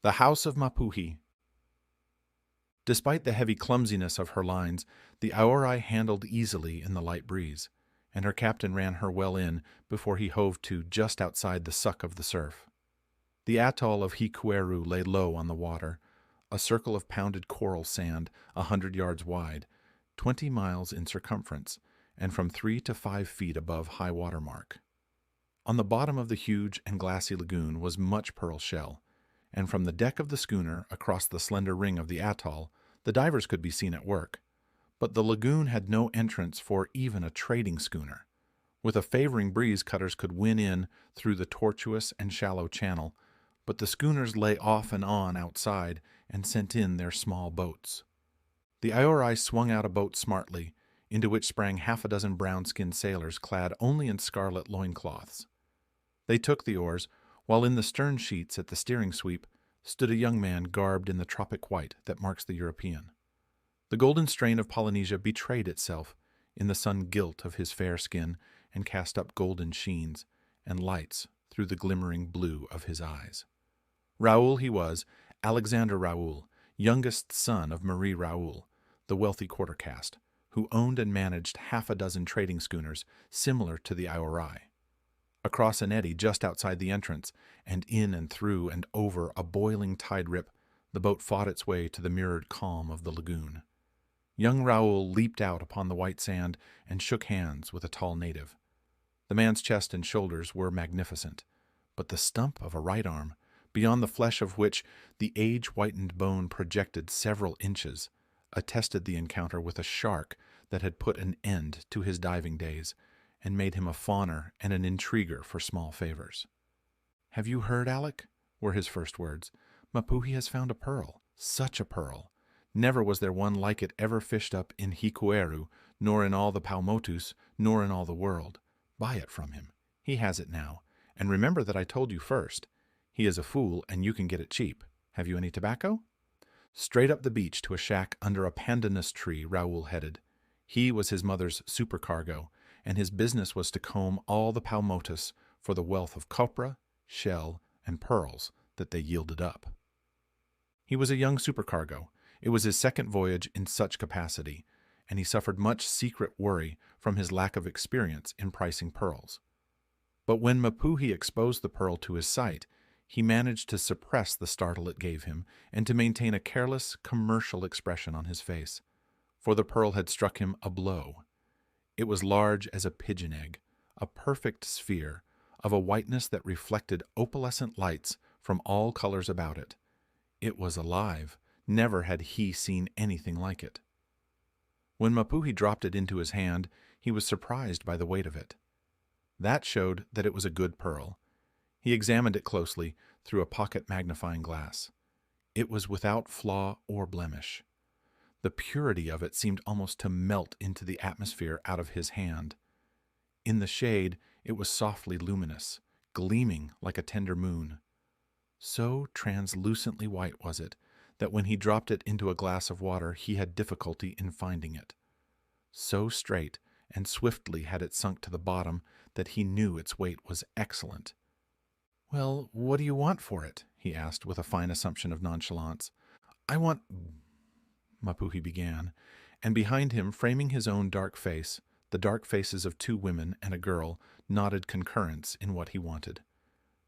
The House of Mapuhi. Despite the heavy clumsiness of her lines, the Aorai handled easily in the light breeze, and her captain ran her well in before he hove to just outside the suck of the surf. The atoll of Hikueru lay low on the water, a circle of pounded coral sand 100 yards wide, 20 miles in circumference, and from 3 to 5 feet above high water mark. On the bottom of the huge and glassy lagoon was much pearl shell, and from the deck of the schooner across the slender ring of the atoll, the divers could be seen at work. But the lagoon had no entrance for even a trading schooner. With a favoring breeze, cutters could win in through the tortuous and shallow channel, but the schooners lay off and on outside and sent in their small boats. The Aorai swung out a boat smartly, into which sprang half a dozen brown-skinned sailors clad only in scarlet loincloths. They took the oars, while in the stern sheets at the steering sweep stood a young man garbed in the tropic white that marks the European. The golden strain of Polynesia betrayed itself in the sun gilt of his fair skin and cast up golden sheens and lights through the glimmering blue of his eyes. Raoul he was, Alexander Raoul, youngest son of Marie Raoul, the wealthy quarter caste, who owned and managed half a dozen trading schooners similar to the Aorai. Across an eddy just outside the entrance, and in and through and over a boiling tide rip, the boat fought its way to the mirrored calm of the lagoon. Young Raoul leaped out upon the white sand and shook hands with a tall native. The man's chest and shoulders were magnificent, but the stump of a right arm, beyond the flesh of which the age-whitened bone projected several inches, attested the encounter with a shark that had put an end to his diving days and made him a fawner and an intriguer for small favors. "Have you heard, Alec?" were his first words. "Mapuhi has found a pearl. Such a pearl. Never was there one like it ever fished up in Hikueru, nor in all the Paumotus, nor in all the world. Buy it from him. He has it now. And remember that I told you first. He is a fool, and you can get it cheap. Have you any tobacco?" Straight up the beach to a shack under a pandanus tree Raoul headed. He was his mother's supercargo, and his business was to comb all the Paumotus for the wealth of copra, shell, and pearls that they yielded up. He was a young supercargo. It was his second voyage in such capacity, and he suffered much secret worry from his lack of experience in pricing pearls. But when Mapuhi exposed the pearl to his sight, he managed to suppress the startle it gave him and to maintain a careless, commercial expression on his face, for the pearl had struck him a blow. It was large as a pigeon egg, a perfect sphere, of a whiteness that reflected opalescent lights from all colors about it. It was alive. Never had he seen anything like it. When Mapuhi dropped it into his hand, he was surprised by the weight of it. That showed that it was a good pearl. He examined it closely through a pocket magnifying glass. It was without flaw or blemish. The purity of it seemed almost to melt into the atmosphere out of his hand. In the shade, it was softly luminous, gleaming like a tender moon. So translucently white was it that when he dropped it into a glass of water, he had difficulty in finding it. So straight and swiftly had it sunk to the bottom that he knew its weight was excellent. "Well, what do you want for it?" he asked with a fine assumption of nonchalance. "I want—" Mapuhi began, and behind him, framing his own dark face, the dark faces of 2 women and a girl nodded concurrence in what he wanted.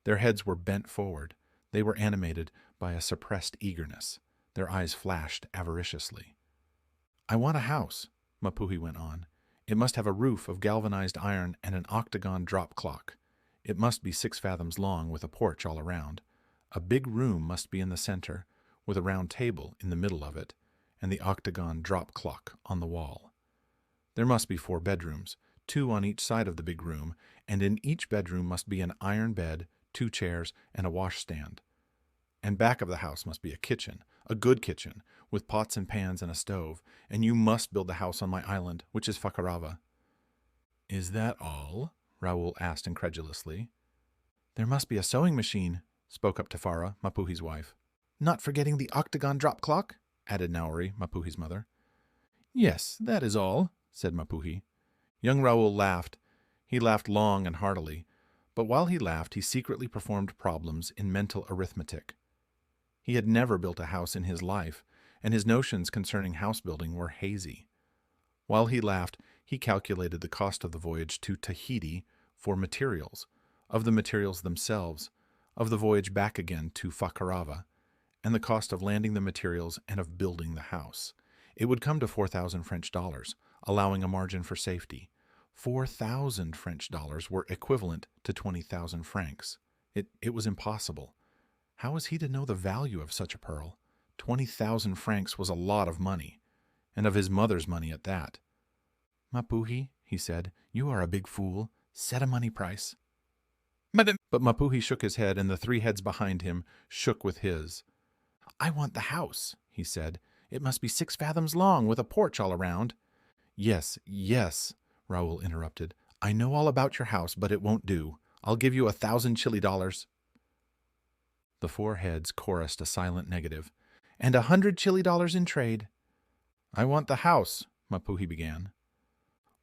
Their heads were bent forward. They were animated by a suppressed eagerness. Their eyes flashed avariciously. "I want a house," Mapuhi went on. "It must have a roof of galvanized iron and an octagon drop clock. It must be 6 fathoms long with a porch all around. A big room must be in the center, with a round table in the middle of it, and the octagon drop clock on the wall. There must be 4 bedrooms, 2 on each side of the big room, and in each bedroom must be an iron bed, 2 chairs, and a washstand. And back of the house must be a kitchen, a good kitchen, with pots and pans and a stove, and you must build the house on my island, which is Fakarava." "Is that all?" Raoul asked incredulously. "There must be a sewing machine," spoke up Tafara, Mapuhi's wife. "Not forgetting the octagon drop clock," added Naori, Mapuhi's mother. "Yes, that is all," said Mapuhi. Young Raoul laughed. He laughed long and heartily, but while he laughed he secretly performed problems in mental arithmetic. He had never built a house in his life, and his notions concerning house building were hazy. While he laughed, he calculated the cost of the voyage to Tahiti for materials, of the materials themselves, of the voyage back again to Fakarava, and the cost of landing the materials and of building the house. It would come to 4,000 French dollars, allowing a margin for safety. 4,000 French dollars were equivalent to 20,000 francs. It was impossible. How was he to know the value of such a pearl? 20,000 francs was a lot of money, and of his mother's money at that. "Mapuhi," he said, "you are a big fool. Set a money price." But Mapuhi shook his head, and the three heads behind him shook with his. "I want the house," he said. "It must be 6 fathoms long, with a porch all around." Yes, Raoul interrupted. "I know all about your house, but it won't do. I'll give you 1,000 Chile dollars. The 4 heads chorused a silent negative. "And 100 Chile dollars in trade." "I want the house," Mapuhi began.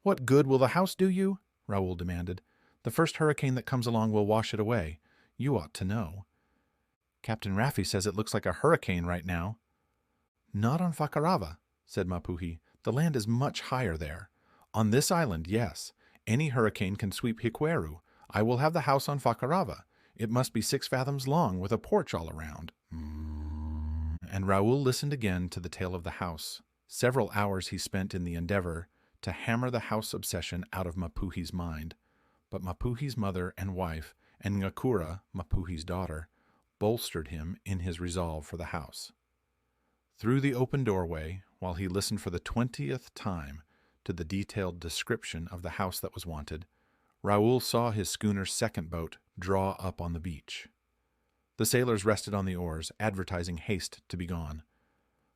"What good will the house do you?" Raoul demanded. "The first hurricane that comes along will wash it away. You ought to know." "Captain Raffi says it looks like a hurricane right now." "Not on Fakarava," said Mapuhi. "The land is much higher there. On this island, yes. Any hurricane can sweep Hikueru. I will have the house on Fakarava. It must be 6 fathoms long, with a porch all around." And Raoul listened again to the tale of the house. Several hours he spent in the endeavor to hammer the house obsession out of Mapuhi's mind. But Mapuhi's mother and wife, and Ngakura, Mapuhi's daughter, bolstered him in his resolve for the house. Through the open doorway, while he listened for the 20th time to the detailed description of the house that was wanted, Raoul saw his schooner's second boat draw up on the beach. The sailors rested on the oars, advertising haste to be gone.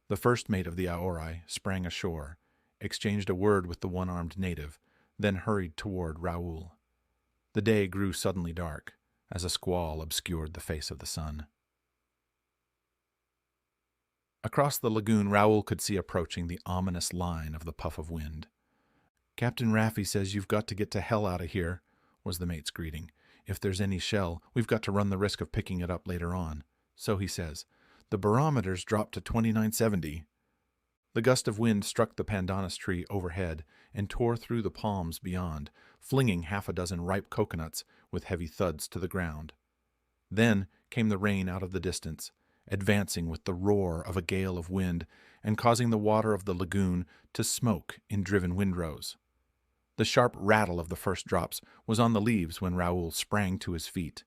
The first mate of the Aorai sprang ashore, exchanged a word with the one-armed native, then hurried toward Raoul. The day grew suddenly dark, as a squall obscured the face of the sun. Across the lagoon, Raoul could see approaching the ominous line of the puff of wind. "Captain Raffi says you've got to get to hell out of here," was the mate's greeting. "If there's any shell, we've got to run the risk of picking it up later on. So he says. The barometer's dropped to 2970. The gust of wind struck the pandanus tree overhead and tore through the palms beyond, flinging 6 ripe coconuts with heavy thuds to the ground. Then came the rain out of the distance, advancing with the roar of a gale of wind and causing the water of the lagoon to smoke in driven windrows. The sharp rattle of the first drops was on the leaves when Raoul sprang to his feet.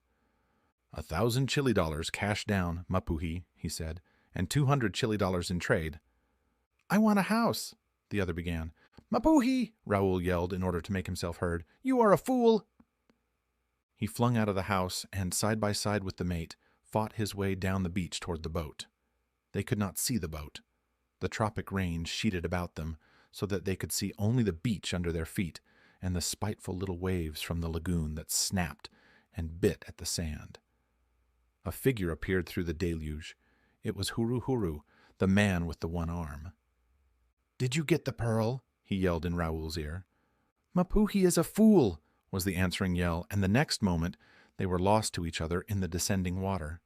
1,000 Chile dollars cash down, Mapuhi, he said, and 200 Chile dollars in trade. "I want a house," the other began. "Mapuhi!" Raoul yelled in order to make himself heard. "You are a fool!" He flung out of the house and, side by side with the mate, fought his way down the beach toward the boat. They could not see the boat. The tropic rain sheeted about them, so that they could see only the beach under their feet and the spiteful little waves from the lagoon that snapped and bit at the sand. A figure appeared through the deluge. It was Huru Huru, the man with the one arm. "Did you get the pearl?" he yelled in Raoul's ear. "Mapuhi is a fool," was the answering yell, and the next moment they were lost to each other in the descending water.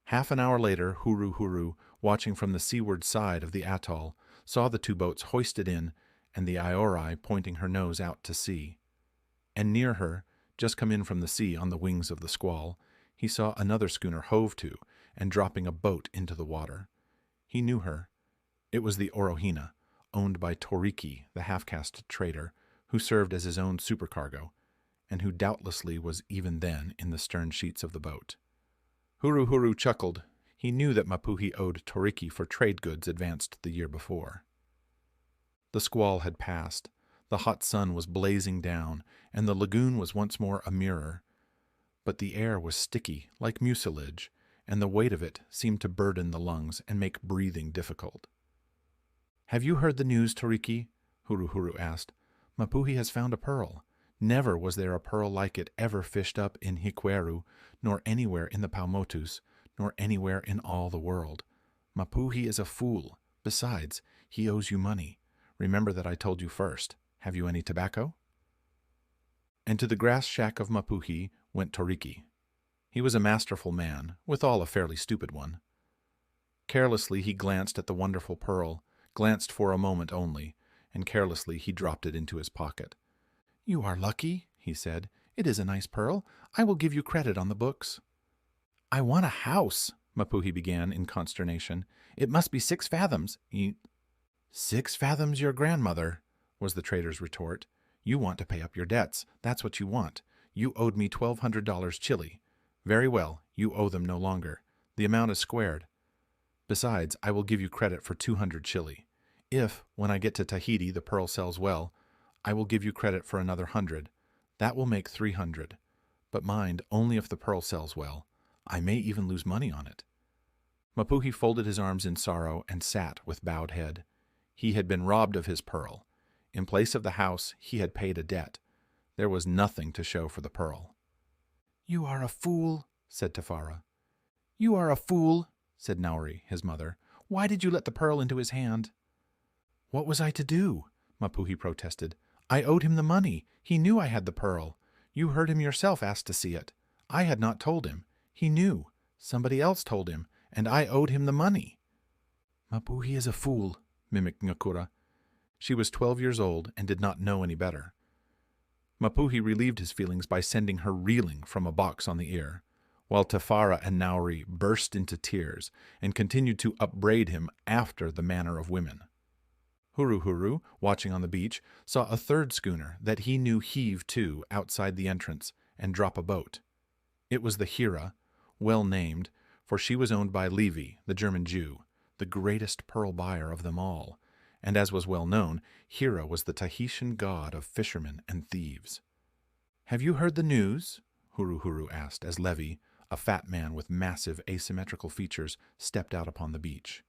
Half an hour later, Huru Huru, watching from the seaward side of the atoll, saw the 2 boats hoisted in and the Aorai pointing her nose out to sea. And near her, just come in from the sea on the wings of the squall, he saw another schooner hove to and dropping a boat into the water. He knew her. It was the Orohina, owned by Toriki, the half-caste trader, who served as his own supercargo, and who doubtlessly was even then in the stern sheets of the boat. Huru Huru chuckled. He knew that Mapuhi owed Toriki for trade goods advanced the year before. The squall had passed. The hot sun was blazing down, and the lagoon was once more a mirror. But the air was sticky, like mucilage, and the weight of it seemed to burden the lungs and make breathing difficult. "Have you heard the news, Toriki?" Huru Huru asked. "Mapuhi has found a pearl. Never was there a pearl like it ever fished up in Hikueru, nor anywhere in the Paumotus, nor anywhere in all the world. Mapuhi is a fool. Besides, he owes you money. Remember that I told you first. Have you any tobacco?" And to the grass shack of Mapuhi went Toriki. He was a masterful man, withal a fairly stupid one. Carelessly he glanced at the wonderful pearl, glanced for a moment only, and carelessly he dropped it into his pocket. "You are lucky," he said. "It is a nice pearl. I will give you credit on the books." "I want a house," Mapuhi began in consternation. "It must be 6 fathoms. 6 fathoms your grandmother," was the trader's retort. "You want to pay up your debts. That's what you want. You owed me $1,200 Chile. Very well, you owe them no longer. The amount is squared. Besides, I will give you credit for 200 Chile. If, when I get to Tahiti, the pearl sells well, I will give you credit for another 100. That will make 300. But mind, only if the pearl sells well. I may even lose money on it." Mapuhi folded his arms in sorrow and sat with bowed head. He had been robbed of his pearl. In place of the house, he had paid a debt. There was nothing to show for the pearl. "You are a fool," said Tafara. "You are a fool," said Nauri, his mother. "Why did you let the pearl into his hand?" "What was I to do?" Mapuhi protested. "I owed him the money. He knew I had the pearl. You heard him yourself ask to see it. I had not told him. He knew. Somebody else told him, and I owed him the money." "Mapuhi is a fool," mimicked Ngakura. She was 12 years old and did not know any better. Mapuhi relieved his feelings by sending her reeling from a box on the ear, while Tafara and Nauri burst into tears and continued to upbraid him after the manner of women. Huru, watching on the beach, saw a third schooner that he knew heave to outside the entrance and drop a boat. It was the Hira, well named, for she was owned by Levi, the German Jew, the greatest pearl buyer of them all, and as was well known, Hira was the Tahitian god of fishermen and thieves. "Have you heard the news?" Huru asked as Levi, a fat man with massive asymmetrical features, stepped out upon the beach.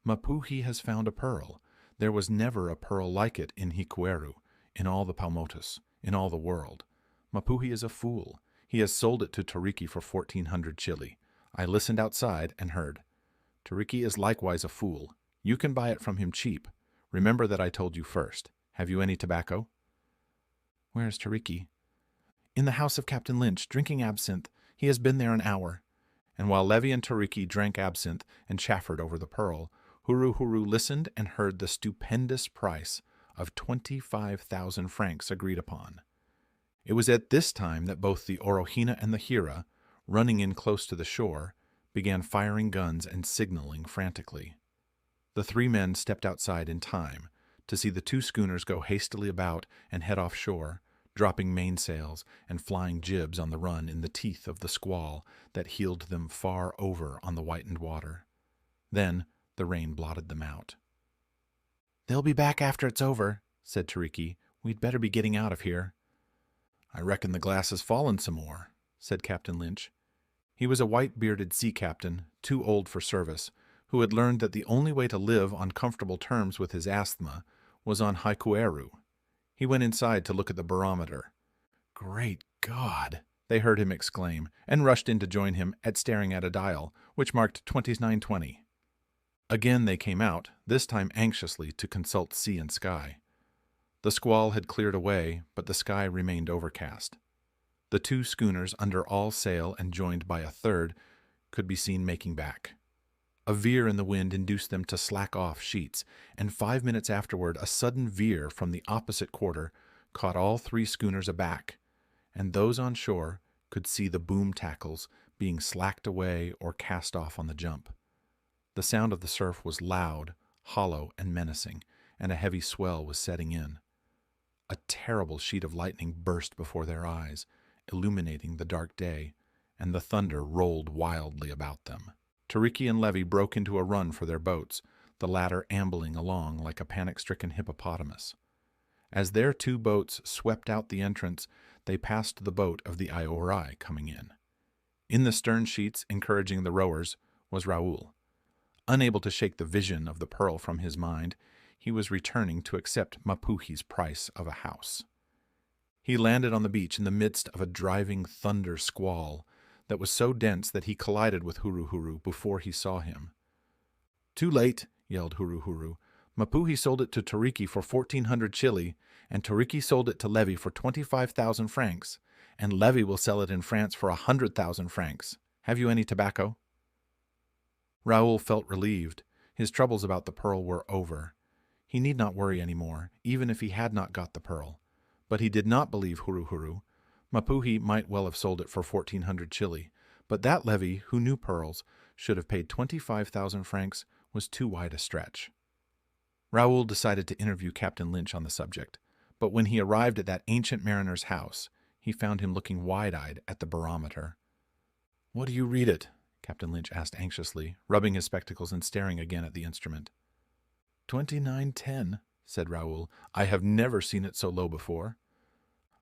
"Mapuhi has found a pearl. There was never a pearl like it in Hikueru, in all the Paumotus, in all the world. Mapuhi is a fool. He has sold it to Toriki for 1,400 Chile. I listened outside and heard. Toriki is likewise a fool. You can buy it from him cheap. Remember that I told you first. Have you any tobacco?" "Where is Toriki?" "In the house of Captain Lynch, drinking absinthe. He has been there an hour." And while Levi and Toriki drank absinthe and chaffered over the pearl, Huru listened and heard the stupendous price of 25,000 francs agreed upon. It was at this time that both the Orohina and the Hira, running in close to the shore, began firing guns and signaling frantically. The 3 men stepped outside in time to see the 2 schooners go hastily about and head offshore, dropping mainsails and flying jibs on the run in the teeth of the squall that heeled them far over on the whitened water. Then the rain blotted them out. "They'll be back after it's over," said Toriki. "We'd better be getting out of here." "I reckon the glass has fallen some more," said Captain Lynch. He was a white-bearded sea captain, too old for service, who had learned that the only way to live on comfortable terms with his asthma was on Hikueru. He went inside to look at the barometer. "Great God!" they heard him exclaim, and rushed in to join him at staring at a dial, which marked 29:20. Again they came out, this time anxiously to consult sea and sky. The squall had cleared away, but the sky remained overcast. The 2 schooners under all sail and joined by a third could be seen making back. A veer in the wind induced them to slack off sheets, and 5 minutes afterward a sudden veer from the opposite quarter caught all 3 schooners aback, and those on shore could see the boom tackles being slacked away or cast off on the jump. The sound of the surf was loud, hollow, and menacing, and a heavy swell was setting in. A terrible sheet of lightning burst before their eyes, illuminating the dark day, and the thunder rolled wildly about them. Toriki and Levi broke into a run for their boats, the latter ambling along like a panic-stricken hippopotamus. As their 2 boats swept out the entrance, they passed the boat of the Aorai coming in. In the stern sheets, encouraging the rowers, was Raoul. Unable to shake the vision of the pearl from his mind, he was returning to accept Mapuhi's price of a house. He landed on the beach in the midst of a driving thunder squall that was so dense that he collided with Huru before he saw him. "Too late," yelled Huru. "Mapuhi sold it to Toriki for 1,400 Chile, and Toriki sold it to Levi for 25,000 francs, and Levi will sell it in France for 100,000 francs. Have you any tobacco?" Raoul felt relieved. His troubles about the pearl were over. He need not worry any more, even if he had not got the pearl. But he did not believe Huru. Mapuhi might well have sold it for 1,400 chili, but that levy, who knew pearls, should have paid 25,000 francs, was too wide a stretch. Raoul decided to interview Captain Lynch on the subject, but when he arrived at that ancient mariner's house, he found him looking wide-eyed at the barometer. "What do you read it?" Captain Lynch asked anxiously, rubbing his spectacles and staring again at the instrument. 29:10, said Raoul. "I have never seen it so low before."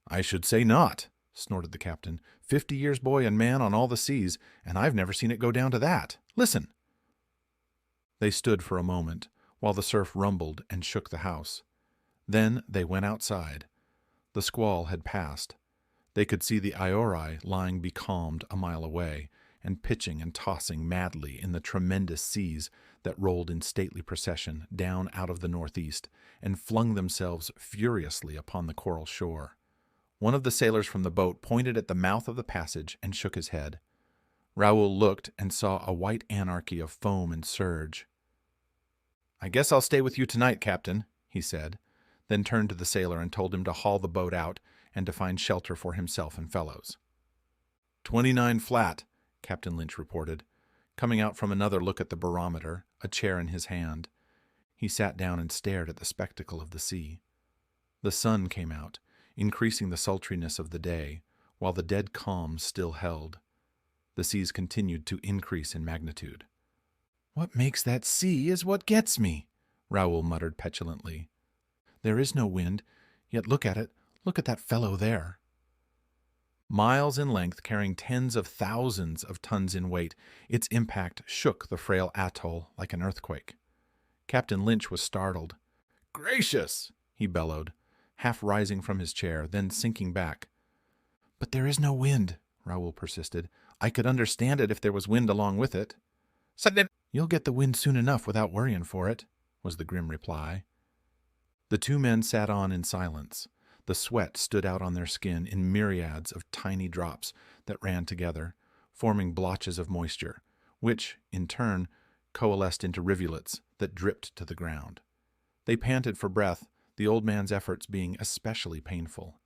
"I should say not," snorted the captain. 50 years boy and man on all the seas, and I've never seen it go down to that. Listen." They stood for a moment, while the surf rumbled and shook the house. Then they went outside. The squall had passed. They could see the Aori lying becalmed a mile away, and pitching and tossing madly in the tremendous seas that rolled in stately procession down out of the northeast and flung themselves furiously upon the coral shore. One of the sailors from the boat pointed at the mouth of the passage and shook his head. Raoul looked and saw a white anarchy of foam and surge. "I guess I'll stay with you tonight, Captain," he said, then turned to the sailor and told him to haul the boat out and to find shelter for himself and fellows. 29 flat, Captain Lynch reported, coming out from another look at the barometer, a chair in his hand. He sat down and stared at the spectacle of the sea. The sun came out, increasing the sultriness of the day, while the dead calm still held. The seas continued to increase in magnitude. "What makes that sea is what gets me," Raoul muttered petulantly. "There is no wind, yet look at it, look at that fellow there." Miles in length, carrying tens of thousands of tons in weight, its impact shook the frail atoll like an earthquake. Captain Lynch was startled. "Gracious!" he bellowed, half rising from his chair, then sinking back. "But there is no wind," Raoul persisted. "I could understand it if there was wind along with it." "You'll get the wind soon enough without worrying for it," was the grim reply. The two men sat on in silence. The sweat stood out on their skin in myriads of tiny drops that ran together, forming blotches of moisture, which, in turn, coalesced into rivulets that dripped to the ground. They panted for breath, the old man's efforts being especially painful.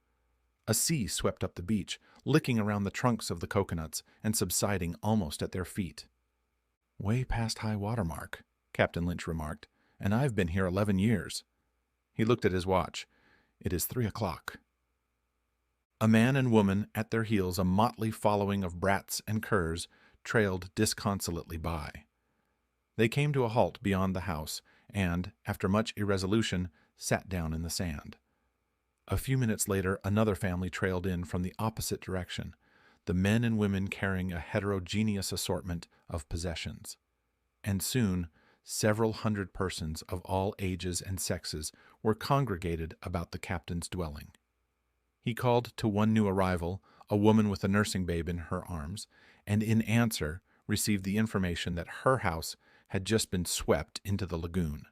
A sea swept up the beach, licking around the trunks of the coconuts and subsiding almost at their feet. "Way past high water mark," Captain Lynch remarked, "and I've been here 11 years. He looked at his watch. "It is 3 o'clock. A man and woman, at their heels a motley following of brats and curs, trailed disconsolately by. They came to a halt beyond the house, and, after much irresolution, sat down in the sand. A few minutes later another family trailed in from the opposite direction, the men and women carrying a heterogeneous assortment of possessions. And soon several hundred persons of all ages and sexes were congregated about the captain's dwelling. He called to one new arrival, a woman with a nursing babe in her arms, and in answer received the information that her house had just been swept into the lagoon.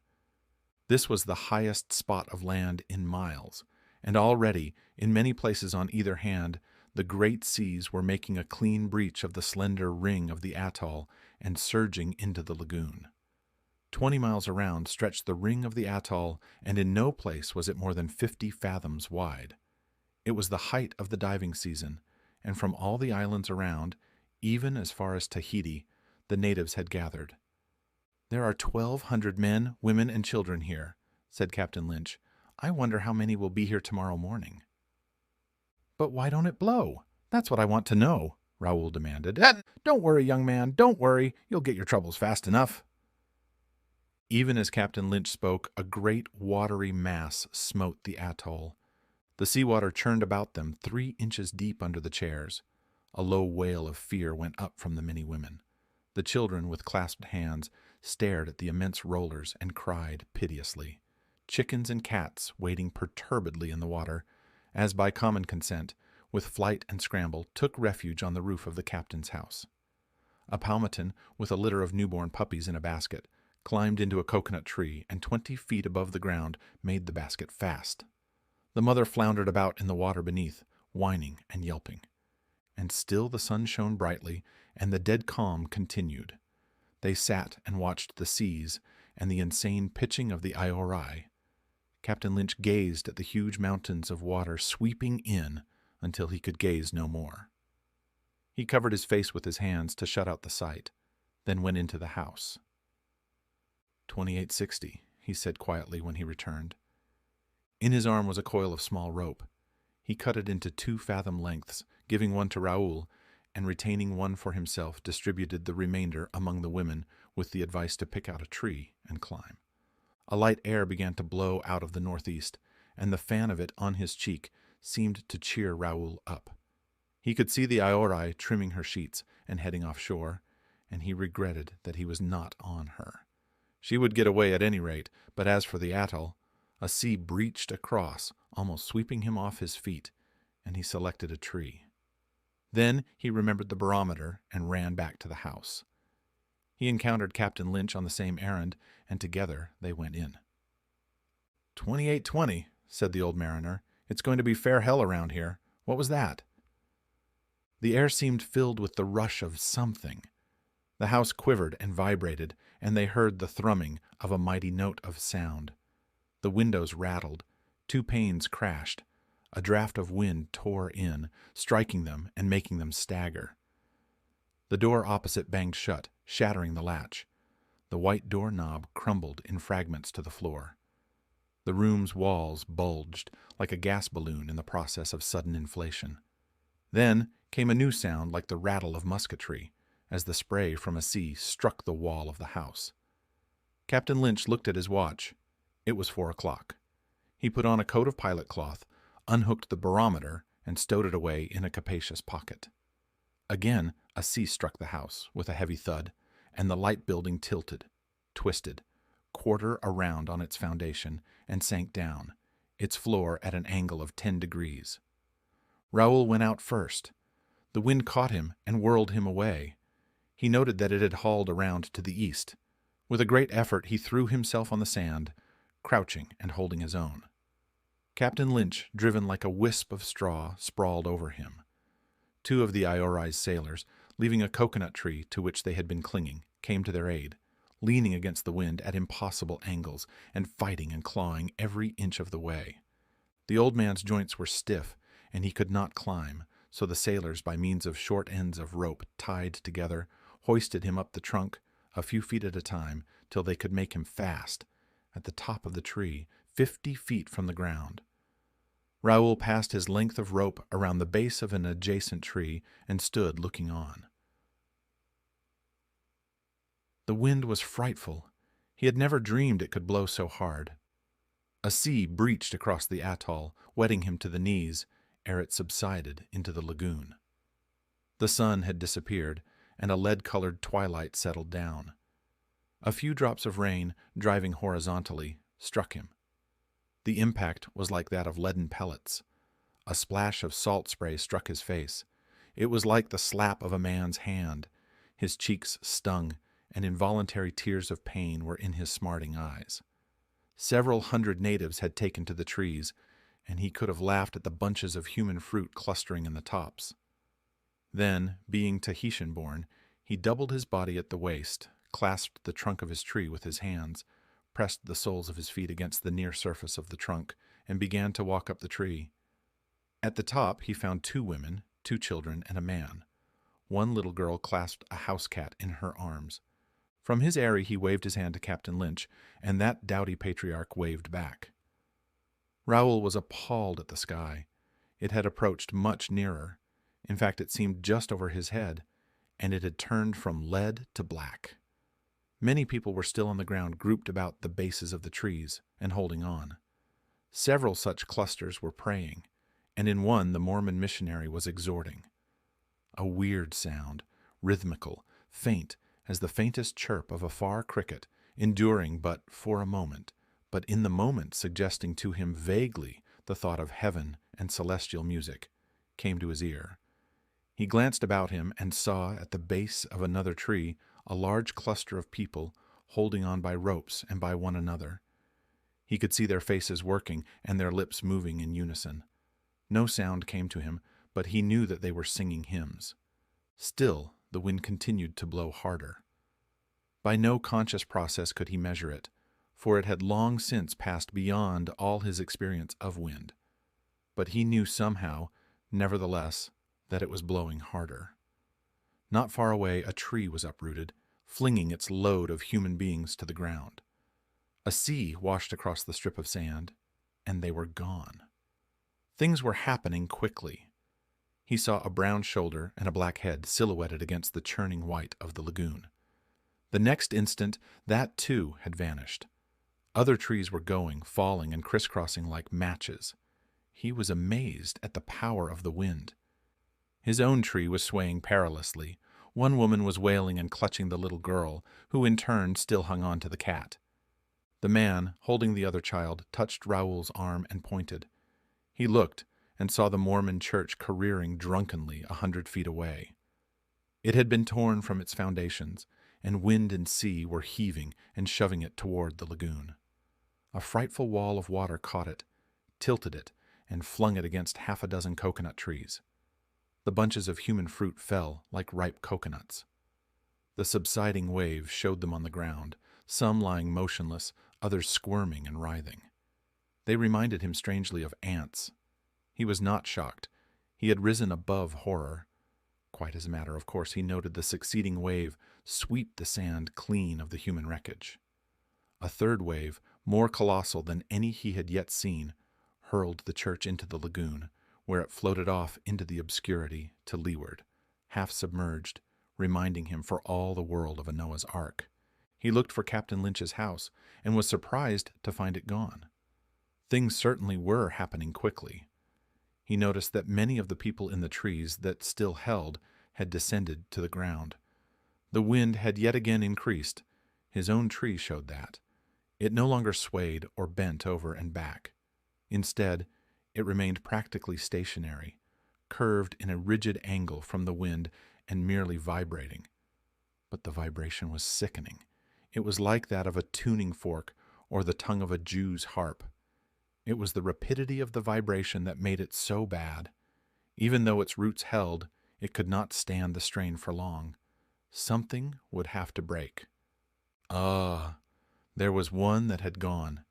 This was the highest spot of land in miles, and already, in many places on either hand, the great seas were making a clean breach of the slender ring of the atoll and surging into the lagoon. 20 miles around stretched the ring of the atoll, and in no place was it more than 50 fathoms wide. It was the height of the diving season, and from all the islands around, even as far as Tahiti, the natives had gathered. "There are 1,200 men, women, and children here," said Captain Lynch. "I wonder how many will be here tomorrow morning." "But why don't it blow? That's what I want to know," Raoul demanded. "Don't worry, young man, don't worry. You'll get your troubles fast enough." Even as Captain Lynch spoke, a great watery mass smote the atoll. The seawater churned about them 3 inches deep under the chairs. A low wail of fear went up from the many women. The children, with clasped hands, stared at the immense rollers and cried piteously. Chickens and cats, wading perturbedly in the water, as by common consent, with flight and scramble, took refuge on the roof of the captain's house. A palmaton, with a litter of newborn puppies in a basket, climbed into a coconut tree, and 20 feet above the ground made the basket fast. The mother floundered about in the water beneath, whining and yelping. And still the sun shone brightly, and the dead calm continued. They sat and watched the seas and the insane pitching of the Aorai. Captain Lynch gazed at the huge mountains of water sweeping in until he could gaze no more. He covered his face with his hands to shut out the sight, then went into the house. 2860, he said quietly when he returned. In his arm was a coil of small rope. He cut it into 2-fathom lengths, giving one to Raoul, and retaining one for himself, distributed the remainder among the women with the advice to pick out a tree and climb. A light air began to blow out of the northeast, and the fan of it on his cheek seemed to cheer Raoul up. He could see the Aorai trimming her sheets and heading offshore, and he regretted that he was not on her. She would get away at any rate, but as for the atoll, a sea breached across, almost sweeping him off his feet, and he selected a tree. Then he remembered the barometer and ran back to the house. He encountered Captain Lynch on the same errand, and together they went in. 2820, said the old mariner. It's going to be fair hell around here. What was that? The air seemed filled with the rush of something. The house quivered and vibrated, and they heard the thrumming of a mighty note of sound. The windows rattled. 2 panes crashed. A draft of wind tore in, striking them and making them stagger. The door opposite banged shut, shattering the latch. The white door knob crumbled in fragments to the floor. The room's walls bulged like a gas balloon in the process of sudden inflation. Then came a new sound like the rattle of musketry, as the spray from a sea struck the wall of the house. Captain Lynch looked at his watch. It was 4 o'clock. He put on a coat of pilot cloth, unhooked the barometer, and stowed it away in a capacious pocket. Again, a sea struck the house with a heavy thud, and the light building tilted, twisted, quarter around on its foundation, and sank down, its floor at an angle of 10 degrees. Raoul went out first. The wind caught him and whirled him away. He noted that it had hauled around to the east. With a great effort he threw himself on the sand, crouching and holding his own. Captain Lynch, driven like a wisp of straw, sprawled over him. 2 of the Aorai's sailors, leaving a coconut tree to which they had been clinging, came to their aid, leaning against the wind at impossible angles and fighting and clawing every inch of the way. The old man's joints were stiff, and he could not climb, so the sailors, by means of short ends of rope tied together, hoisted him up the trunk, a few feet at a time, till they could make him fast, at the top of the tree, 50 feet from the ground. Raoul passed his length of rope around the base of an adjacent tree and stood looking on. The wind was frightful. He had never dreamed it could blow so hard. A sea breached across the atoll, wetting him to the knees, ere it subsided into the lagoon. The sun had disappeared, and a lead-colored twilight settled down. A few drops of rain, driving horizontally, struck him. The impact was like that of leaden pellets. A splash of salt spray struck his face. It was like the slap of a man's hand. His cheeks stung, and involuntary tears of pain were in his smarting eyes. Several hundred natives had taken to the trees, and he could have laughed at the bunches of human fruit clustering in the tops. Then, being Tahitian-born, he doubled his body at the waist, clasped the trunk of his tree with his hands, pressed the soles of his feet against the near surface of the trunk, and began to walk up the tree. At the top he found 2 women, 2 children, and a man. One little girl clasped a house cat in her arms. From his eyrie he waved his hand to Captain Lynch, and that doughty patriarch waved back. Raoul was appalled at the sky. It had approached much nearer. In fact, it seemed just over his head, and it had turned from lead to black. Many people were still on the ground, grouped about the bases of the trees and holding on. Several such clusters were praying, and in one the Mormon missionary was exhorting. A weird sound, rhythmical, faint as the faintest chirp of a far cricket, enduring but for a moment, but in the moment suggesting to him vaguely the thought of heaven and celestial music, came to his ear. He glanced about him and saw at the base of another tree a large cluster of people holding on by ropes and by one another. He could see their faces working and their lips moving in unison. No sound came to him, but he knew that they were singing hymns. Still, the wind continued to blow harder. By no conscious process could he measure it, for it had long since passed beyond all his experience of wind. But he knew somehow, nevertheless, that it was blowing harder. Not far away, a tree was uprooted, flinging its load of human beings to the ground. A sea washed across the strip of sand, and they were gone. Things were happening quickly. He saw a brown shoulder and a black head silhouetted against the churning white of the lagoon. The next instant, that too had vanished. Other trees were going, falling, and crisscrossing like matches. He was amazed at the power of the wind. His own tree was swaying perilously. One woman was wailing and clutching the little girl, who in turn still hung on to the cat. The man, holding the other child, touched Raoul's arm and pointed. He looked and saw the Mormon church careering drunkenly 100 feet away. It had been torn from its foundations, and wind and sea were heaving and shoving it toward the lagoon. A frightful wall of water caught it, tilted it, and flung it against half a dozen coconut trees. The bunches of human fruit fell like ripe coconuts. The subsiding wave showed them on the ground, some lying motionless, others squirming and writhing. They reminded him strangely of ants. He was not shocked. He had risen above horror. Quite as a matter of course, he noted the succeeding wave sweep the sand clean of the human wreckage. A third wave, more colossal than any he had yet seen, hurled the church into the lagoon, where it floated off into the obscurity to leeward, half submerged, reminding him for all the world of a Noah's Ark. He looked for Captain Lynch's house and was surprised to find it gone. Things certainly were happening quickly. He noticed that many of the people in the trees that still held had descended to the ground. The wind had yet again increased. His own tree showed that. It no longer swayed or bent over and back. Instead, it remained practically stationary, curved in a rigid angle from the wind and merely vibrating. But the vibration was sickening. It was like that of a tuning fork or the tongue of a Jew's harp. It was the rapidity of the vibration that made it so bad. Even though its roots held, it could not stand the strain for long. Something would have to break. There was one that had gone.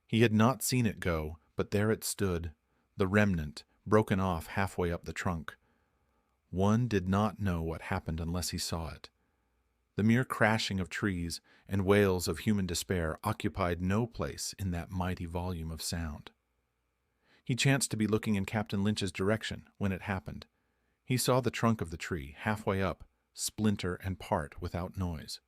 He had not seen it go, but there it stood, the remnant, broken off halfway up the trunk. One did not know what happened unless he saw it. The mere crashing of trees and wails of human despair occupied no place in that mighty volume of sound. He chanced to be looking in Captain Lynch's direction when it happened. He saw the trunk of the tree, halfway up, splinter and part without noise.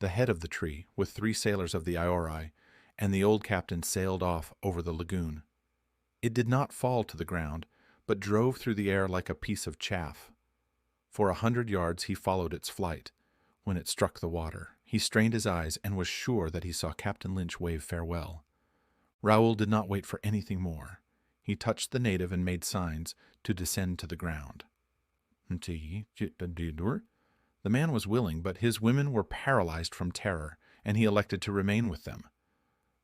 The head of the tree, with 3 sailors of the Iori, and the old captain sailed off over the lagoon. It did not fall to the ground, but drove through the air like a piece of chaff. For 100 yards he followed its flight. When it struck the water, he strained his eyes and was sure that he saw Captain Lynch wave farewell. Raoul did not wait for anything more. He touched the native and made signs to descend to the ground. The man was willing, but his women were paralyzed from terror, and he elected to remain with them.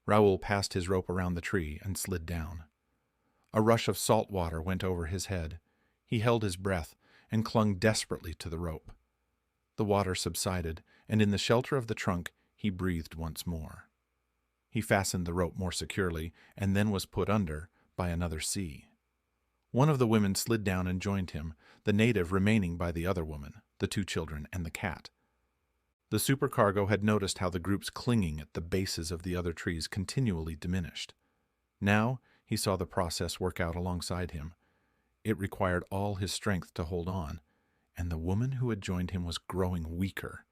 Raoul passed his rope around the tree and slid down. A rush of salt water went over his head. He held his breath and clung desperately to the rope. The water subsided, and in the shelter of the trunk he breathed once more. He fastened the rope more securely, and then was put under by another sea. One of the women slid down and joined him, the native remaining by the other woman, the 2 children, and the cat. The supercargo had noticed how the groups clinging at the bases of the other trees continually diminished. Now he saw the process work out alongside him. It required all his strength to hold on, and the woman who had joined him was growing weaker.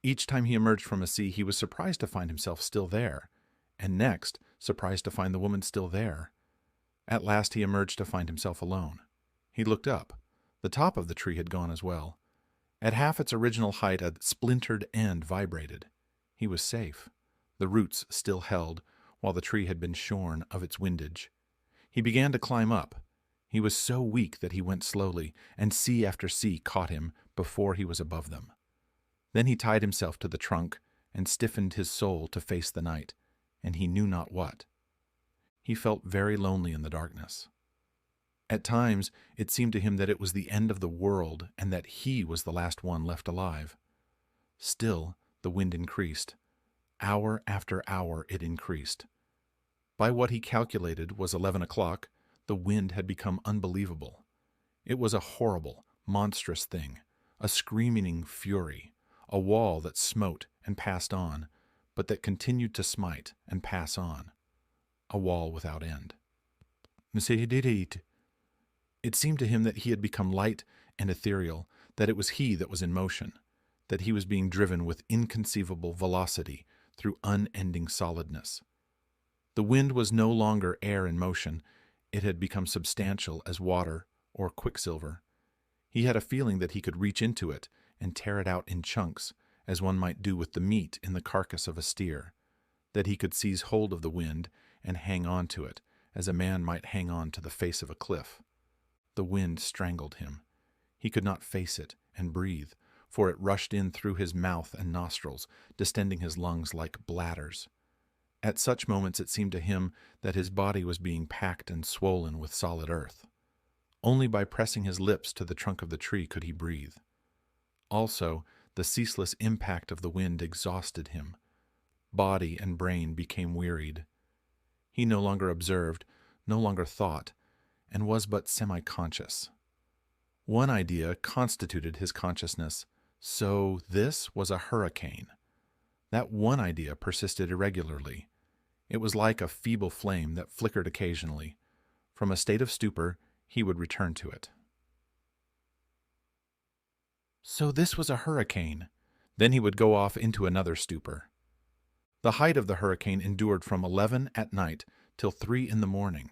Each time he emerged from a sea, he was surprised to find himself still there, and next, surprised to find the woman still there. At last he emerged to find himself alone. He looked up. The top of the tree had gone as well. At half its original height, a splintered end vibrated. He was safe. The roots still held, while the tree had been shorn of its windage. He began to climb up. He was so weak that he went slowly, and sea after sea caught him before he was above them. Then he tied himself to the trunk and stiffened his soul to face the night, and he knew not what. He felt very lonely in the darkness. At times, it seemed to him that it was the end of the world and that he was the last one left alive. Still, The wind increased. Hour after hour it increased. By what he calculated was 11 o'clock, the wind had become unbelievable. It was a horrible, monstrous thing, a screaming fury, a wall that smote and passed on, but that continued to smite and pass on, a wall without end. It seemed to him that he had become light and ethereal, that it was he that was in motion, that he was being driven with inconceivable velocity through unending solidness. The wind was no longer air in motion, it had become substantial as water or quicksilver. He had a feeling that he could reach into it and tear it out in chunks, as one might do with the meat in the carcass of a steer, that he could seize hold of the wind and hang on to it, as a man might hang on to the face of a cliff. The wind strangled him. He could not face it and breathe, for it rushed in through his mouth and nostrils, distending his lungs like bladders. At such moments it seemed to him that his body was being packed and swollen with solid earth. Only by pressing his lips to the trunk of the tree could he breathe. Also, the ceaseless impact of the wind exhausted him. Body and brain became wearied. He no longer observed, no longer thought, and was but semi-conscious. One idea constituted his consciousness. So this was a hurricane. That one idea persisted irregularly. It was like a feeble flame that flickered occasionally. From a state of stupor, he would return to it. So this was a hurricane. Then he would go off into another stupor. The height of the hurricane endured from 11 at night till 3 in the morning,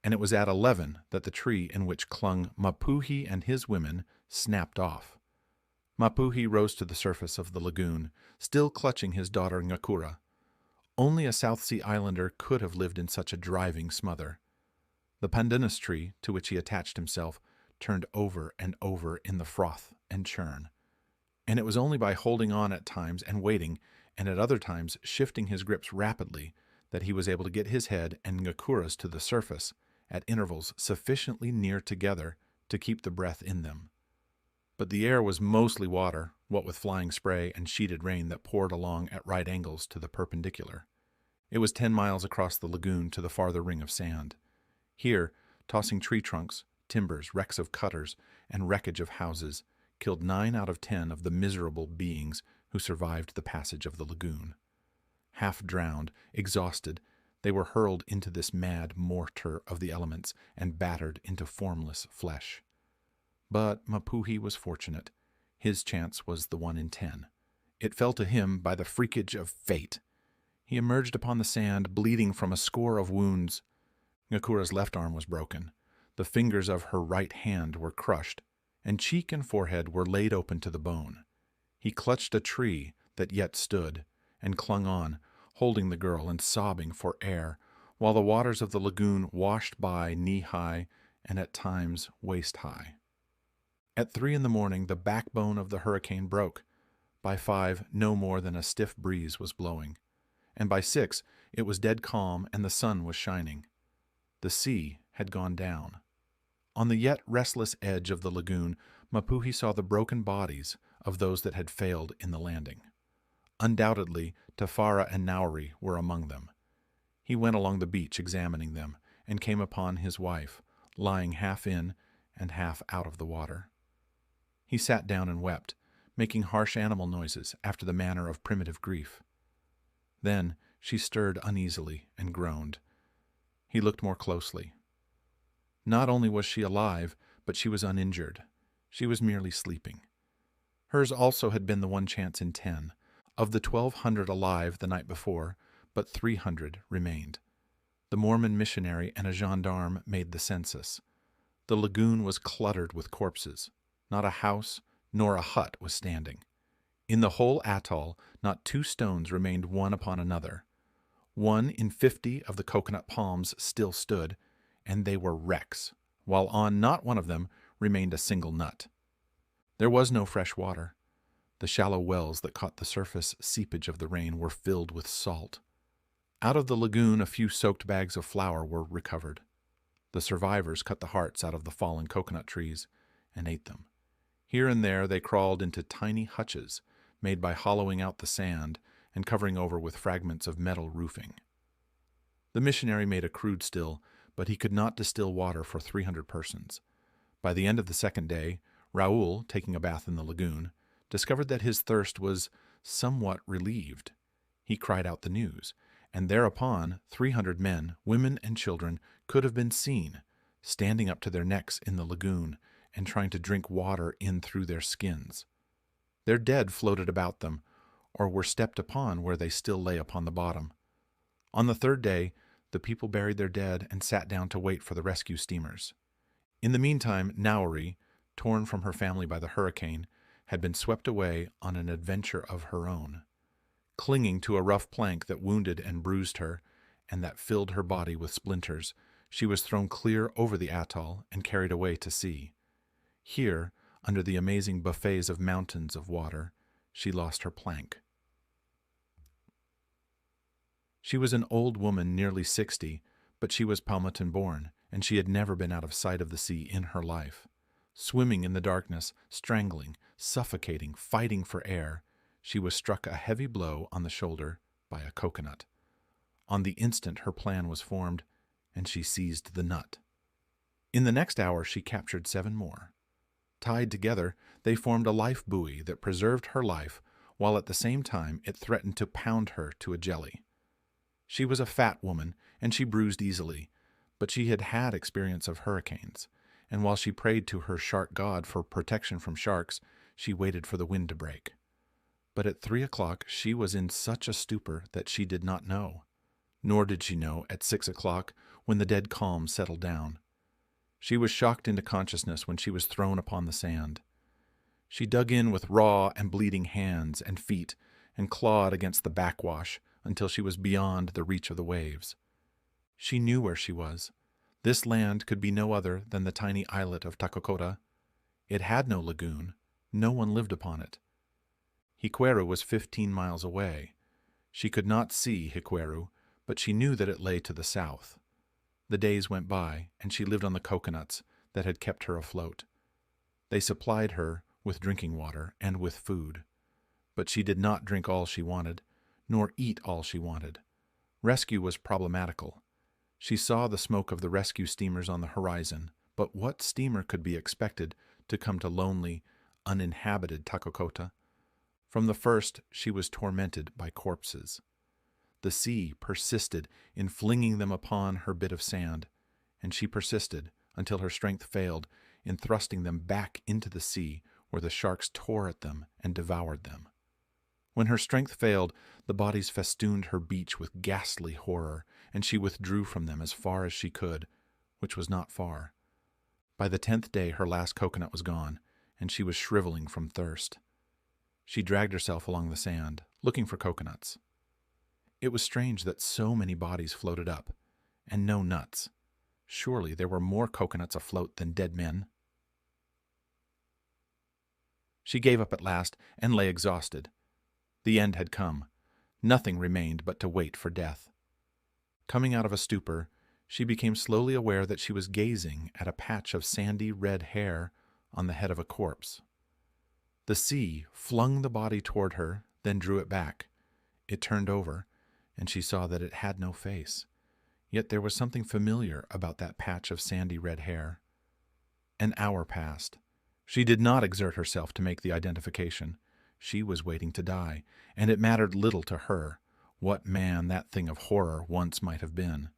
and it was at 11 that the tree in which clung Mapuhi and his women snapped off. Mapuhi rose to the surface of the lagoon, still clutching his daughter Ngakura. Only a South Sea Islander could have lived in such a driving smother. The pandanus tree, to which he attached himself, turned over and over in the froth and churn, and it was only by holding on at times and waiting, and at other times shifting his grips rapidly, that he was able to get his head and Ngakura's to the surface, at intervals sufficiently near together to keep the breath in them. But the air was mostly water, what with flying spray and sheeted rain that poured along at right angles to the perpendicular. It was 10 miles across the lagoon to the farther ring of sand. Here, tossing tree trunks, timbers, wrecks of cutters, and wreckage of houses killed 9 out of 10 of the miserable beings who survived the passage of the lagoon. Half drowned, exhausted, they were hurled into this mad mortar of the elements and battered into formless flesh. But Mapuhi was fortunate. His chance was the 1 in 10. It fell to him by the freakage of fate. He emerged upon the sand, bleeding from a score of wounds. Ngakura's left arm was broken. The fingers of her right hand were crushed, and cheek and forehead were laid open to the bone. He clutched a tree that yet stood, and clung on, holding the girl and sobbing for air, while the waters of the lagoon washed by knee-high and at times waist-high. At 3 in the morning, the backbone of the hurricane broke. By 5, no more than a stiff breeze was blowing, and by 6, it was dead calm and the sun was shining. The sea had gone down. On the yet restless edge of the lagoon, Mapuhi saw the broken bodies of those that had failed in the landing. Undoubtedly, Tafara and Nauri were among them. He went along the beach examining them, and came upon his wife, lying half in and half out of the water. He sat down and wept, making harsh animal noises after the manner of primitive grief. Then she stirred uneasily and groaned. He looked more closely. Not only was she alive, but she was uninjured. She was merely sleeping. Hers also had been the 1 chance in 10. Of the 1,200 alive the night before, but 300 remained. The Mormon missionary and a gendarme made the census. The lagoon was cluttered with corpses. Not a house nor a hut was standing. In the whole atoll, not 2 stones remained one upon another. 1 in 50 of the coconut palms still stood, and they were wrecks, while on not one of them remained a single nut. There was no fresh water. The shallow wells that caught the surface seepage of the rain were filled with salt. Out of the lagoon a few soaked bags of flour were recovered. The survivors cut the hearts out of the fallen coconut trees and ate them. Here and there they crawled into tiny hutches, made by hollowing out the sand and covering over with fragments of metal roofing. The missionary made a crude still, but he could not distill water for 300 persons. By the end of the second day, Raoul, taking a bath in the lagoon, discovered that his thirst was somewhat relieved. He cried out the news, and thereupon 300 men, women, and children could have been seen, standing up to their necks in the lagoon and trying to drink water in through their skins. Their dead floated about them, or were stepped upon where they still lay upon the bottom. On the third day, the people buried their dead and sat down to wait for the rescue steamers. In the meantime, Nauri, torn from her family by the hurricane, had been swept away on an adventure of her own. Clinging to a rough plank that wounded and bruised her, and that filled her body with splinters, she was thrown clear over the atoll and carried away to sea. Here, under the amazing buffets of mountains of water, she lost her plank. She was an old woman, nearly 60, but she was Palmaton-born, and she had never been out of sight of the sea in her life. Swimming in the darkness, strangling, suffocating, fighting for air, she was struck a heavy blow on the shoulder by a coconut. On the instant her plan was formed, and she seized the nut. In the next hour she captured 7 more. Tied together, they formed a life buoy that preserved her life, while at the same time it threatened to pound her to a jelly. She was a fat woman, and she bruised easily, but she had had experience of hurricanes, and while she prayed to her shark god for protection from sharks, she waited for the wind to break. But at 3 o'clock she was in such a stupor that she did not know, nor did she know at 6 o'clock when the dead calm settled down. She was shocked into consciousness when she was thrown upon the sand. She dug in with raw and bleeding hands and feet and clawed against the backwash until she was beyond the reach of the waves. She knew where she was. This land could be no other than the tiny islet of Takokota. It had no lagoon. No one lived upon it. Hikueru was 15 miles away. She could not see Hikueru, but she knew that it lay to the south. The days went by, and she lived on the coconuts that had kept her afloat. They supplied her with drinking water and with food. But she did not drink all she wanted, nor eat all she wanted. Rescue was problematical. She saw the smoke of the rescue steamers on the horizon, but what steamer could be expected to come to lonely, uninhabited Takokota? From the first, she was tormented by corpses. The sea persisted in flinging them upon her bit of sand, and she persisted, until her strength failed, in thrusting them back into the sea, where the sharks tore at them and devoured them. When her strength failed, the bodies festooned her beach with ghastly horror, and she withdrew from them as far as she could, which was not far. By the 10th day her last coconut was gone, and she was shriveling from thirst. She dragged herself along the sand, looking for coconuts. It was strange that so many bodies floated up, and no nuts. Surely there were more coconuts afloat than dead men. She gave up at last and lay exhausted. The end had come. Nothing remained but to wait for death. Coming out of a stupor, she became slowly aware that she was gazing at a patch of sandy red hair on the head of a corpse. The sea flung the body toward her, then drew it back. It turned over, and she saw that it had no face. Yet there was something familiar about that patch of sandy red hair. An hour passed. She did not exert herself to make the identification. She was waiting to die, and it mattered little to her what man that thing of horror once might have been.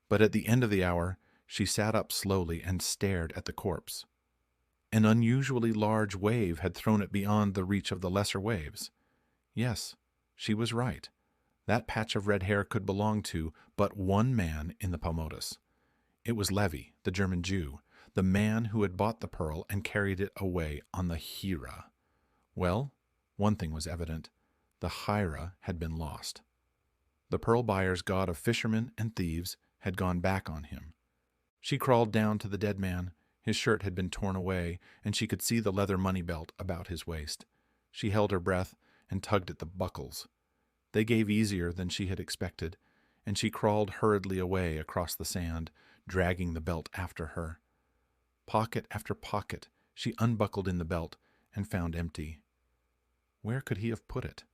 But at the end of the hour, she sat up slowly and stared at the corpse. An unusually large wave had thrown it beyond the reach of the lesser waves. Yes, she was right. That patch of red hair could belong to but one man in the Paumotus. It was Levi, the German Jew, the man who had bought the pearl and carried it away on the Hira. Well, one thing was evident. The Hira had been lost. The pearl buyer's god of fishermen and thieves had gone back on him. She crawled down to the dead man. His shirt had been torn away, and she could see the leather money belt about his waist. She held her breath and tugged at the buckles. They gave easier than she had expected, and she crawled hurriedly away across the sand, dragging the belt after her. Pocket after pocket she unbuckled in the belt and found empty. Where could he have put it?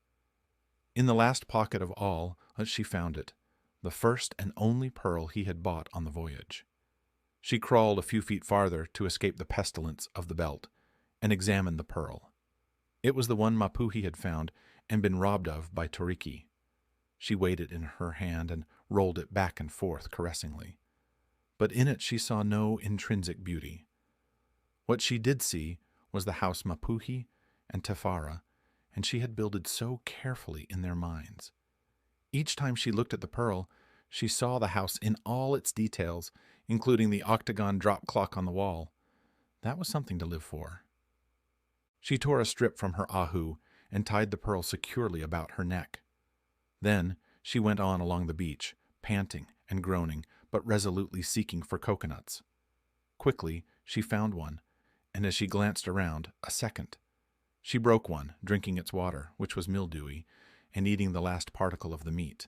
In the last pocket of all, she found it, the first and only pearl he had bought on the voyage. She crawled a few feet farther to escape the pestilence of the belt, and examined the pearl. It was the one Mapuhi had found and been robbed of by Toriki. She weighed it in her hand and rolled it back and forth caressingly. But in it she saw no intrinsic beauty. What she did see was the house Mapuhi and Tefara, and she had builded so carefully in their minds. Each time she looked at the pearl, she saw the house in all its details, including the octagon drop clock on the wall. That was something to live for. She tore a strip from her ahu and tied the pearl securely about her neck. Then she went on along the beach, panting and groaning, but resolutely seeking for coconuts. Quickly she found one, and as she glanced around, a second. She broke one, drinking its water, which was mildewy, and eating the last particle of the meat.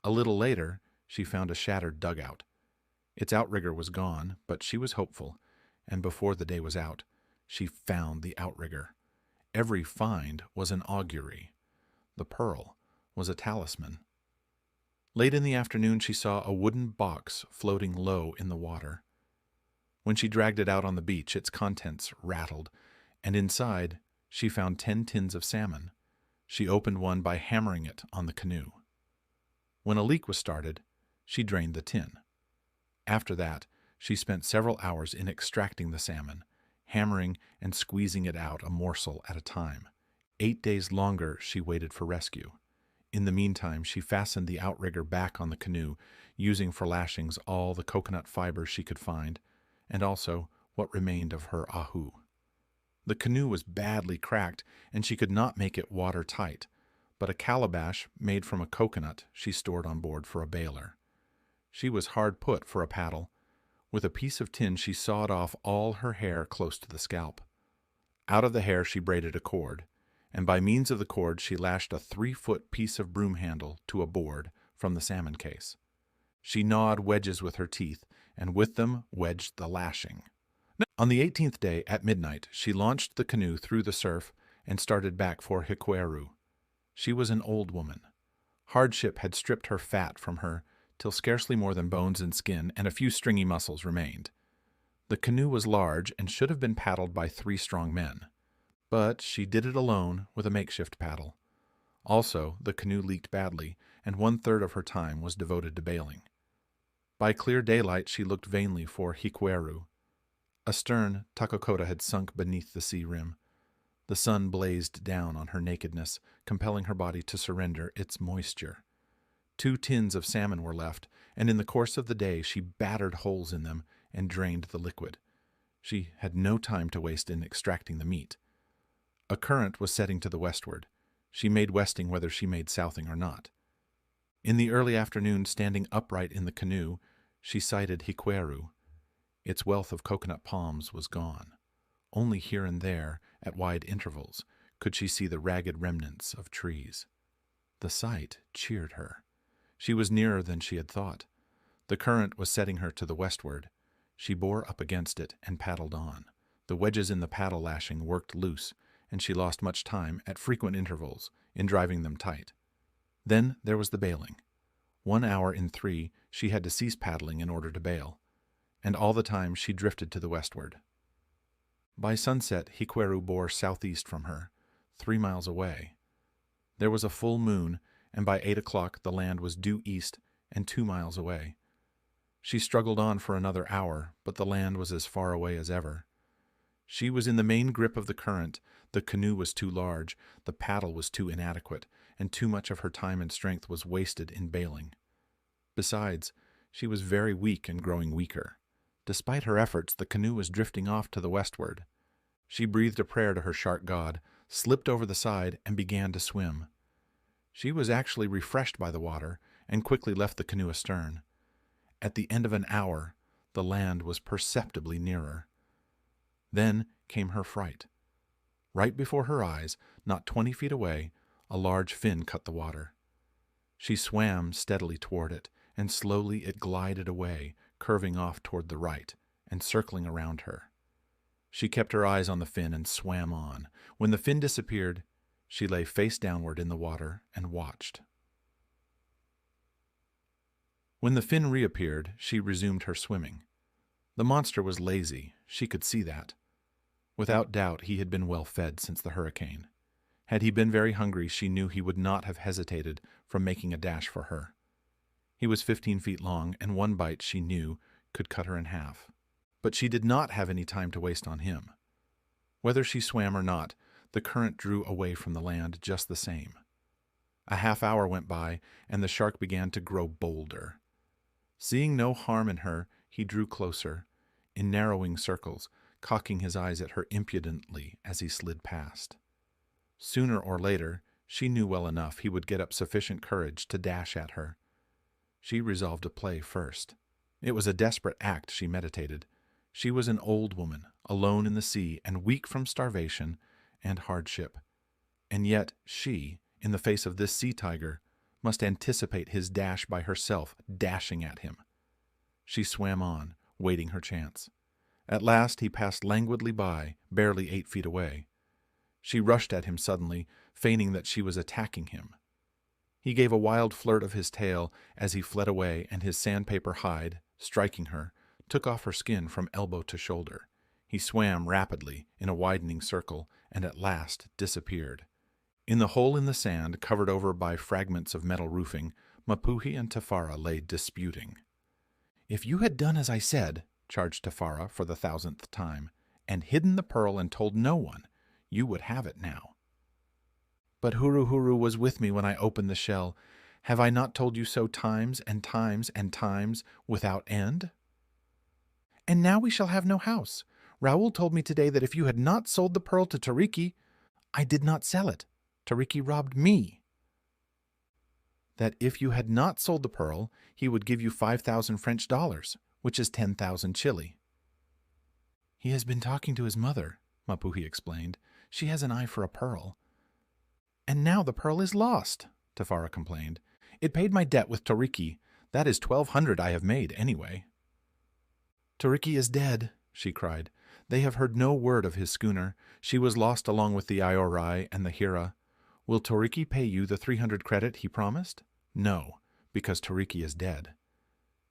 A little later, she found a shattered dugout. Its outrigger was gone, but she was hopeful, and before the day was out, she found the outrigger. Every find was an augury. The pearl was a talisman. Late in the afternoon, she saw a wooden box floating low in the water. When she dragged it out on the beach, its contents rattled, and inside she found 10 tins of salmon. She opened one by hammering it on the canoe. When a leak was started, she drained the tin. After that, she spent several hours in extracting the salmon, hammering and squeezing it out a morsel at a time. 8 days longer she waited for rescue. In the meantime, she fastened the outrigger back on the canoe, using for lashings all the coconut fibers she could find, and also what remained of her ahu. The canoe was badly cracked, and she could not make it watertight, but a calabash made from a coconut she stored on board for a bailer. She was hard put for a paddle. With a piece of tin she sawed off all her hair close to the scalp. Out of the hair she braided a cord, and by means of the cord she lashed a 3-foot piece of broom handle to a board from the salmon case. She gnawed wedges with her teeth, and with them wedged the lashing. On the 18th day, at midnight, she launched the canoe through the surf and started back for Hikueru. She was an old woman. Hardship had stripped her fat from her till scarcely more than bones and skin and a few stringy muscles remained. The canoe was large and should have been paddled by 3 strong men, but she did it alone with a makeshift paddle. Also, the canoe leaked badly, and 1/3 of her time was devoted to bailing. By clear daylight she looked vainly for Hikueru. Astern, Takakota had sunk beneath the sea rim. The sun blazed down on her nakedness, compelling her body to surrender its moisture. 2 tins of salmon were left, and in the course of the day she battered holes in them and drained the liquid. She had no time to waste in extracting the meat. A current was setting to the westward. She made westing whether she made southing or not. In the early afternoon, standing upright in the canoe, she sighted Hikueru. Its wealth of coconut palms was gone. Only here and there, at wide intervals, could she see the ragged remnants of trees. The sight cheered her. She was nearer than she had thought. The current was setting her to the westward. She bore up against it and paddled on. The wedges in the paddle lashing worked loose, and she lost much time, at frequent intervals, in driving them tight. Then there was the bailing. 1 hour in 3 she had to cease paddling in order to bail, and all the time she drifted to the westward. By sunset, Hikueru bore southeast from her, 3 miles away. There was a full moon, and by 8 o'clock the land was due east and 2 miles away. She struggled on for another hour, but the land was as far away as ever. She was in the main grip of the current. The canoe was too large, the paddle was too inadequate, and too much of her time and strength was wasted in bailing. Besides, she was very weak and growing weaker. Despite her efforts, the canoe was drifting off to the westward. She breathed a prayer to her shark god, slipped over the side, and began to swim. She was actually refreshed by the water, and quickly left the canoe astern. At the end of an hour, the land was perceptibly nearer. Then came her fright. Right before her eyes, not 20 feet away, a large fin cut the water. She swam steadily toward it, and slowly it glided away, curving off toward the right, and circling around her. She kept her eyes on the fin and swam on. When the fin disappeared, She lay face downward in the water and watched. When the fin reappeared, she resumed her swimming. The monster was lazy, she could see that. Without doubt, he had been well fed since the hurricane. Had he been very hungry, she knew he would not have hesitated from making a dash for her. He was 15 feet long, and one bite, she knew, could cut her in half. But she did not have any time to waste on him. Whether she swam or not, the current drew away from the land just the same. A half-hour went by, and the shark began to grow bolder. Seeing no harm in her, he drew closer, in narrowing circles, cocking his eyes at her impudently as he slid past. Sooner or later, she knew well enough he would get up sufficient courage to dash at her. She resolved to play first. It was a desperate act she meditated. She was an old woman, alone in the sea, and weak from starvation and hardship. And yet she, in the face of this sea tiger, must anticipate his dash by herself, dashing at him. She swam on, waiting her chance. At last he passed languidly by, barely 8 feet away. She rushed at him suddenly, feigning that she was attacking him. He gave a wild flirt of his tail as he fled away, and his sandpaper hide, striking her, took off her skin from elbow to shoulder. He swam rapidly in a widening circle, and at last disappeared. In the hole in the sand, covered over by fragments of metal roofing, Mapuhi and Tafara lay disputing. "If you had done as I said," charged Tafara for the 1000th time, "and hidden the pearl and told no one, you would have it now." "But Huru was with me when I opened the shell. Have I not told you so times and times and times without end? And now we shall have no house. Raoul told me today that if you had not sold the pearl to Tariki, I did not sell it. Tariki robbed me. That if you had not sold the pearl, he would give you 5,000 French dollars, which is 10,000 Chili. He has been talking to his mother, Mapuhi explained. She has an eye for a pearl. And now the pearl is lost, Tafara complained. It paid my debt with Tariki. That is 1,200 I have made, anyway. Tariki is dead, she cried. They have heard no word of his schooner. She was lost along with the Iorai and the Hira. Will Tariki pay you the 300 credit he promised? No, because Tariki is dead.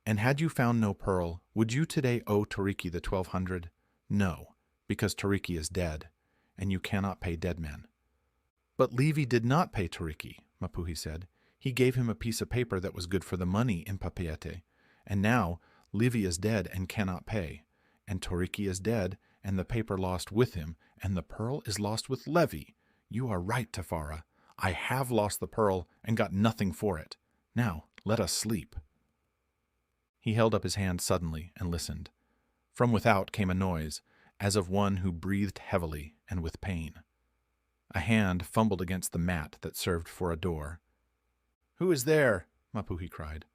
And had you found no pearl, would you today owe Tariki the 1,200? No, because Tariki is dead, and you cannot pay dead men. But Levi did not pay Tariki, Mapuhi said. He gave him a piece of paper that was good for the money in Papeete. And now Levi is dead and cannot pay. And Tariki is dead, and the paper lost with him, and the pearl is lost with Levi. You are right, Tafara. I have lost the pearl and got nothing for it. Now, let us sleep. He held up his hand suddenly and listened. From without came a noise, as of one who breathed heavily and with pain. A hand fumbled against the mat that served for a door. "Who is there?" Mapuhi cried.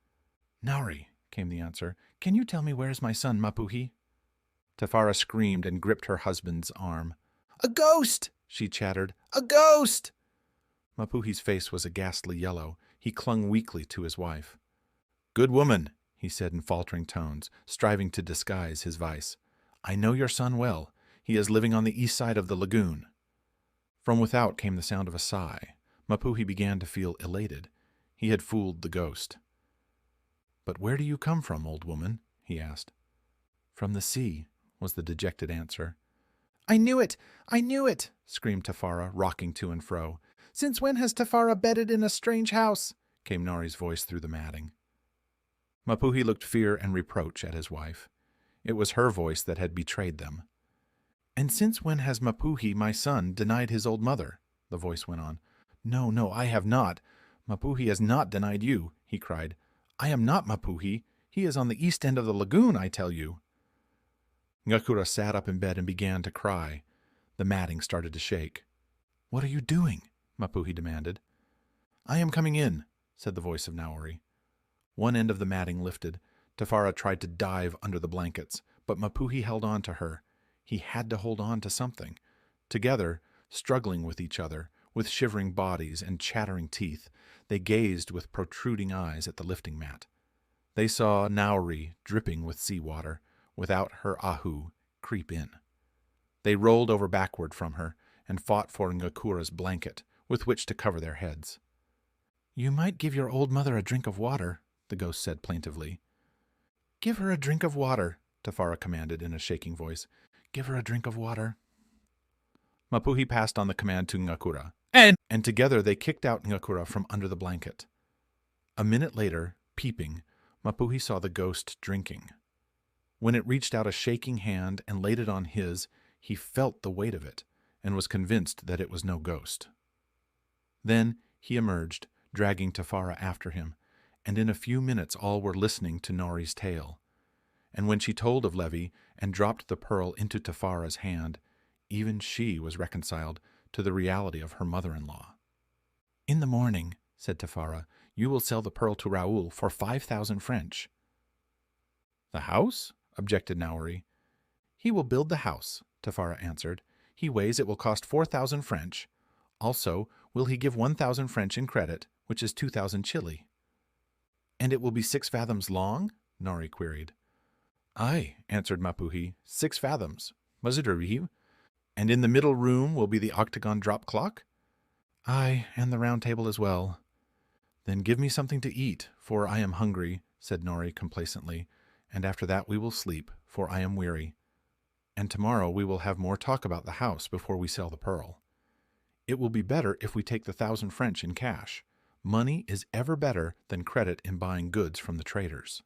"Nari," came the answer. "Can you tell me where is my son, Mapuhi?" Tafara screamed and gripped her husband's arm. "A ghost!" she chattered. "A ghost!" Mapuhi's face was a ghastly yellow. He clung weakly to his wife. "Good woman," he said in faltering tones, striving to disguise his vice. "I know your son well. He is living on the east side of the lagoon." From without came the sound of a sigh. Mapuhi began to feel elated. He had fooled the ghost. "But where do you come from, old woman?" he asked. "From the sea," was the dejected answer. "I knew it! I knew it!" screamed Tafara, rocking to and fro. "Since when has Tafara bedded in a strange house?" came Nari's voice through the matting. Mapuhi looked fear and reproach at his wife. It was her voice that had betrayed them. "And since when has Mapuhi, my son, denied his old mother?" the voice went on. No, I have not. Mapuhi has not denied you," he cried. "I am not Mapuhi. He is on the east end of the lagoon, I tell you." Ngakura sat up in bed and began to cry. The matting started to shake. "What are you doing?" Mapuhi demanded. "I am coming in," said the voice of Naori. One end of the matting lifted. Tafara tried to dive under the blankets, but Mapuhi held on to her. He had to hold on to something. Together, struggling with each other, with shivering bodies and chattering teeth, they gazed with protruding eyes at the lifting mat. They saw Naori, dripping with seawater, without her ahu, creep in. They rolled over backward from her and fought for Ngakura's blanket, with which to cover their heads. "You might give your old mother a drink of water," the ghost said plaintively. "Give her a drink of water," Tafara commanded in a shaking voice. "Give her a drink of water." Mapuhi passed on the command to Ngakura, and together they kicked out Ngakura from under the blanket. A minute later, peeping, Mapuhi saw the ghost drinking. When it reached out a shaking hand and laid it on his, he felt the weight of it, and was convinced that it was no ghost. Then he emerged, dragging Tafara after him, and in a few minutes all were listening to Nori's tale. And when she told of Levi and dropped the pearl into Tafara's hand, even she was reconciled to the reality of her mother-in-law. "In the morning," said Tafara, "you will sell the pearl to Raoul for 5,000 French. "The house?" objected Naori. "He will build the house," Tafara answered. "He weighs it will cost 4,000 French. Also, will he give 1,000 French in credit, which is 2,000 Chili." "And it will be 6 fathoms long?" Nori queried. "Aye," answered Mapuhi, 6 fathoms. Was it arrive? And in the middle room will be the octagon drop clock?" "Aye, and the round table as well." "Then give me something to eat, for I am hungry," said Nori complacently, "and after that we will sleep, for I am weary. And tomorrow we will have more talk about the house before we sell the pearl. It will be better if we take the 1,000 French in cash. Money is ever better than credit in buying goods from the traders."